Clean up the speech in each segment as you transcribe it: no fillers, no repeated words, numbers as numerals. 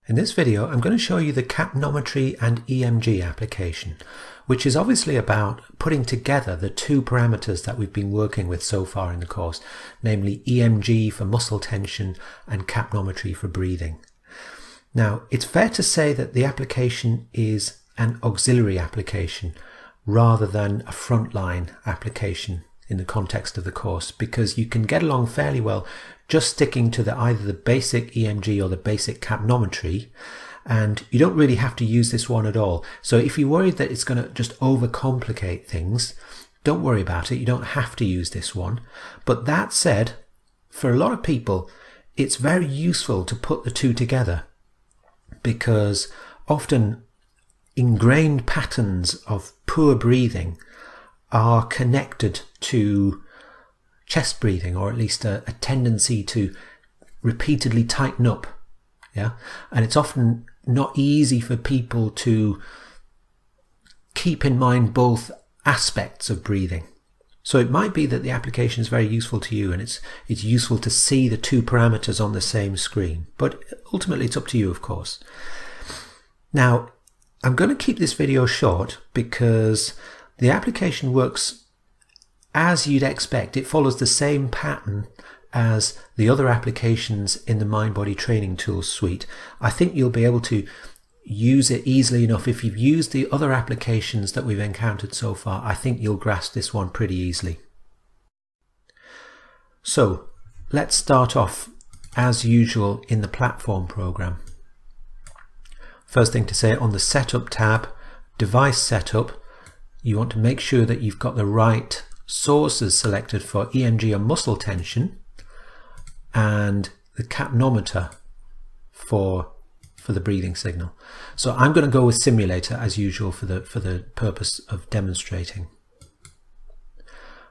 In this video, I'm going to show you the Capnometry and EMG application, which is obviously about putting together the two parameters that we've been working with so far in the course, namely EMG for muscle tension and capnometry for breathing. Now, it's fair to say that the application is an auxiliary application rather than a frontline application in the context of the course, because you can get along fairly well just sticking to either the basic EMG or the basic capnometry, and you don't really have to use this one at all. So if you're worried that it's going to just overcomplicate things, don't worry about it. You don't have to use this one. But that said, for a lot of people, it's very useful to put the two together, because often ingrained patterns of poor breathing are connected to chest breathing, or at least a tendency to repeatedly tighten up. Yeah, and it's often not easy for people to keep in mind both aspects of breathing. So it might be that the application is very useful to you, and it's useful to see the two parameters on the same screen, but ultimately it's up to you, of course. Now, I'm going to keep this video short because the application works as you'd expect. It follows the same pattern as the other applications in the Mind Body Training Tools suite. I think you'll be able to use it easily enough. If you've used the other applications that we've encountered so far, I think you'll grasp this one pretty easily. So let's start off as usual in the platform program. First thing to say, on the Setup tab, Device Setup, you want to make sure that you've got the right sources selected for EMG and muscle tension, and the capnometer for the breathing signal. So I'm going to go with simulator as usual for the purpose of demonstrating.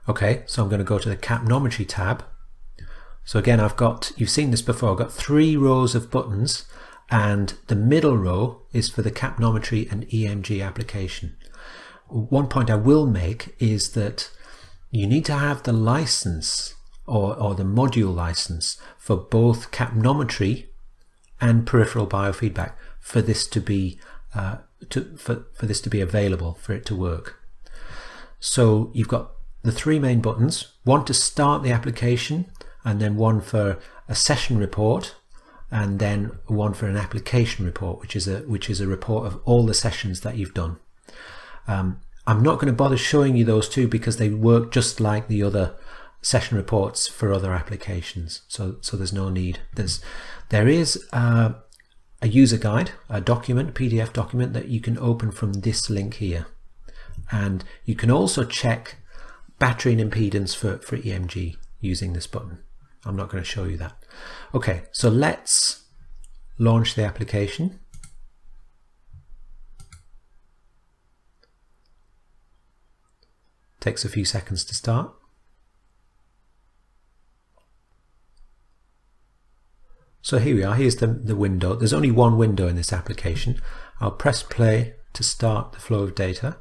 Okay, so I'm going to go to the Capnometry tab. So again, you've seen this before, I've got 3 rows of buttons, and the middle row is for the capnometry and EMG application. One point I will make is that you need to have the license or the module license for both capnometry and peripheral biofeedback for this to be for this to be available, for it to work. So you've got the 3 main buttons, one to start the application, and then one for a session report, and then one for an application report, which is a report of all the sessions that you've done. I'm not going to bother showing you those two because they work just like the other session reports for other applications, so there's no need. There is a user guide, a document, a PDF document that you can open from this link here, and you can also check battery and impedance for EMG using this button. I'm not going to show you that. Okay, so let's launch the application. Takes a few seconds to start. So here we are, here's the window. There's only one window in this application. I'll press play to start the flow of data,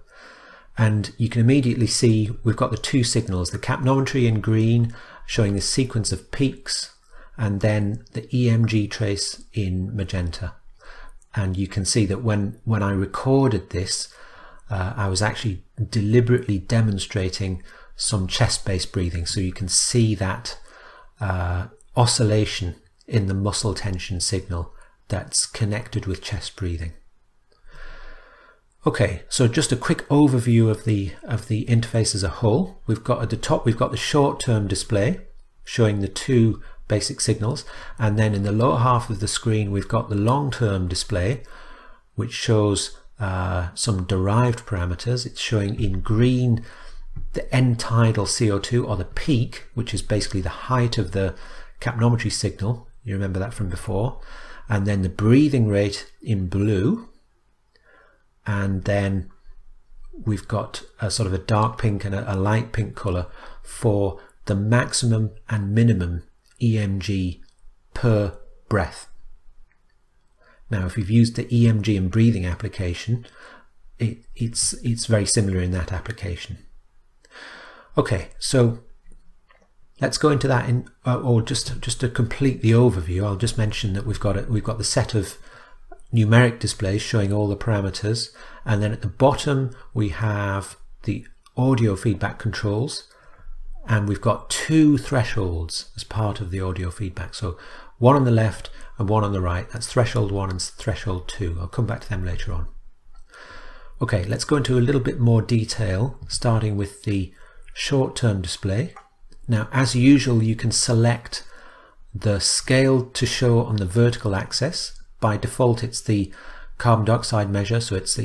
and you can immediately see we've got the 2 signals, the capnometry in green showing the sequence of peaks, and then the EMG trace in magenta. And you can see that when I recorded this, I was actually deliberately demonstrating some chest-based breathing, so you can see that oscillation in the muscle tension signal that's connected with chest breathing. Okay, so just a quick overview of the interface as a whole. We've got at the top, we've got the short-term display showing the 2 basic signals, and then in the lower half of the screen we've got the long-term display, which shows some derived parameters. It's showing in green the end tidal CO2, or the peak, which is basically the height of the capnometry signal. You remember that from before. And then the breathing rate in blue. And then we've got a sort of a dark pink and a light pink color for the maximum and minimum EMG per breath. Now, if you've used the EMG and breathing application, it's very similar in that application. Okay, so let's go into that or just to complete the overview. I'll just mention that we've got the set of numeric displays showing all the parameters, and then at the bottom we have the audio feedback controls, and we've got two thresholds as part of the audio feedback. So one on the left and one on the right. That's threshold 1 and threshold 2. I'll come back to them later on. Okay, let's go into a little bit more detail, starting with the short-term display. Now, as usual, you can select the scale to show on the vertical axis. By default, it's the carbon dioxide measure, so it's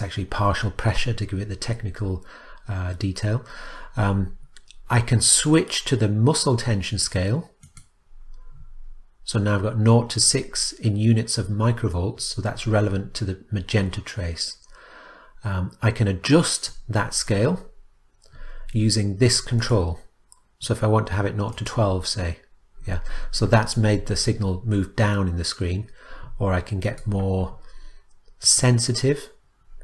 actually partial pressure to give it the technical detail. I can switch to the muscle tension scale. So now I've got 0 to 6 in units of microvolts, so that's relevant to the magenta trace. I can adjust that scale using this control. So if I want to have it 0 to 12, say, yeah, so that's made the signal move down in the screen. Or I can get more sensitive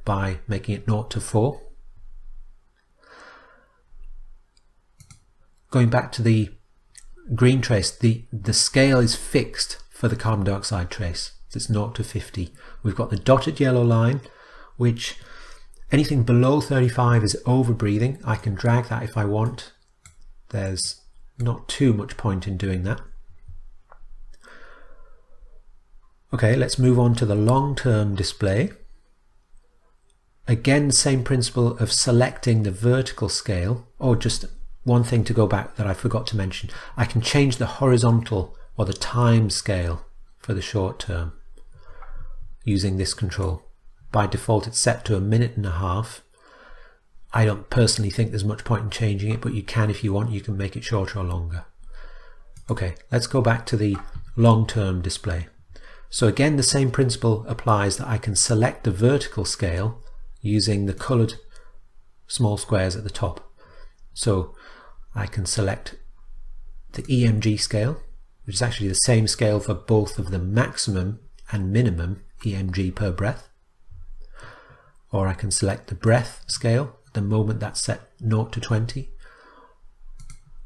by making it 0 to 4. Going back to the green trace, the scale is fixed for the carbon dioxide trace. It's 0 to 50. We've got the dotted yellow line, which anything below 35 is overbreathing. I can drag that if I want. There's not too much point in doing that. Okay, let's move on to the long-term display. Again, same principle of selecting the vertical scale. Oh, just one thing to go back that I forgot to mention. I can change the horizontal or the time scale for the short term using this control. By default, it's set to 1.5 minutes. I don't personally think there's much point in changing it, but you can if you want. You can make it shorter or longer. Okay, let's go back to the long-term display. So again, the same principle applies, that I can select the vertical scale using the colored small squares at the top. So I can select the EMG scale, which is actually the same scale for both of the maximum and minimum EMG per breath. Or I can select the breath scale. At the moment that's set 0 to 20.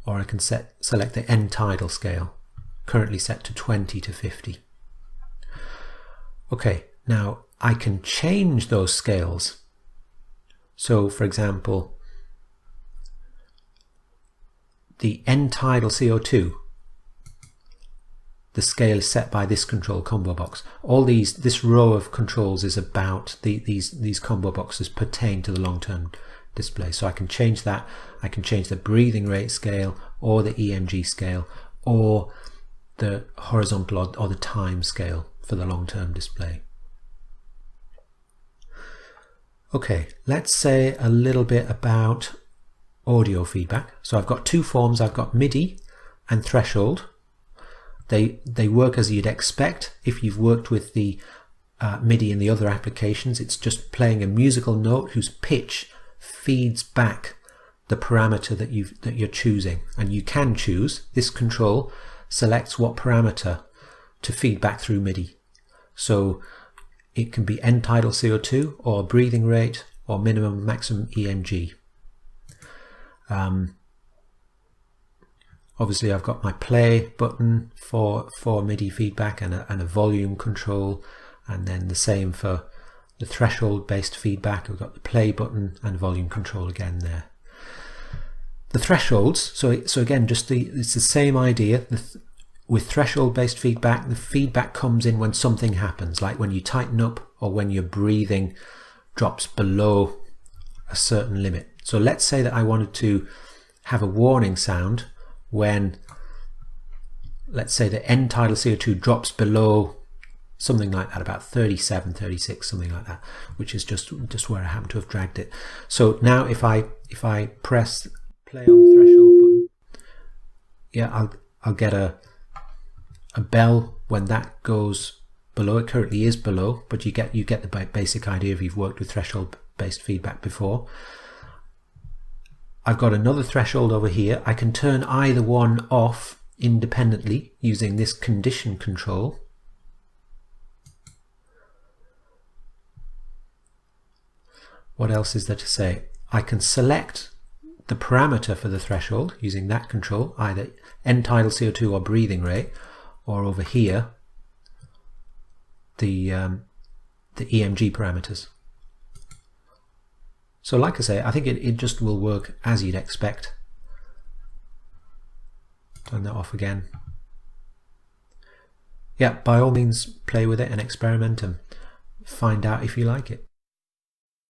Or I can select the end tidal scale, currently set to 20 to 50. Okay, now I can change those scales. So for example, the end tidal CO2, the scale is set by this control combo box. All this row of controls is about these combo boxes pertain to the long-term display. So I can change that. I can change the breathing rate scale or the EMG scale or the horizontal or the time scale for the long-term display. Okay, let's say a little bit about audio feedback. So I've got two forms. I've got MIDI and threshold. They work as you'd expect if you've worked with the MIDI in the other applications. It's just playing a musical note whose pitch feeds back the parameter that you're choosing, and you can choose. This control selects what parameter to feed back through MIDI. So it can be end tidal CO2 or breathing rate or minimum maximum EMG. Obviously I've got my play button for MIDI feedback and a volume control, and then the same for the threshold based feedback. I've got the play button and volume control again there. The thresholds, so again, it's the same idea. With threshold based feedback, the feedback comes in when something happens, like when you tighten up or when your breathing drops below a certain limit. So let's say that I wanted to have a warning sound when, let's say, the end tidal CO2 drops below something like that, about 37, 36, something like that, which is just where I happen to have dragged it. So now if I press play on the threshold button, yeah, I'll get a bell when that goes below. It currently is below, but you get the basic idea if you've worked with threshold based feedback before. I've got another threshold over here. I can turn either one off independently using this condition control. What else is there to say? I can select the parameter for the threshold using that control, either end tidal CO2 or breathing rate, or over here the the EMG parameters. So like I say, I think it just will work as you'd expect. Turn that off again. Yeah, by all means play with it and experiment and find out if you like it.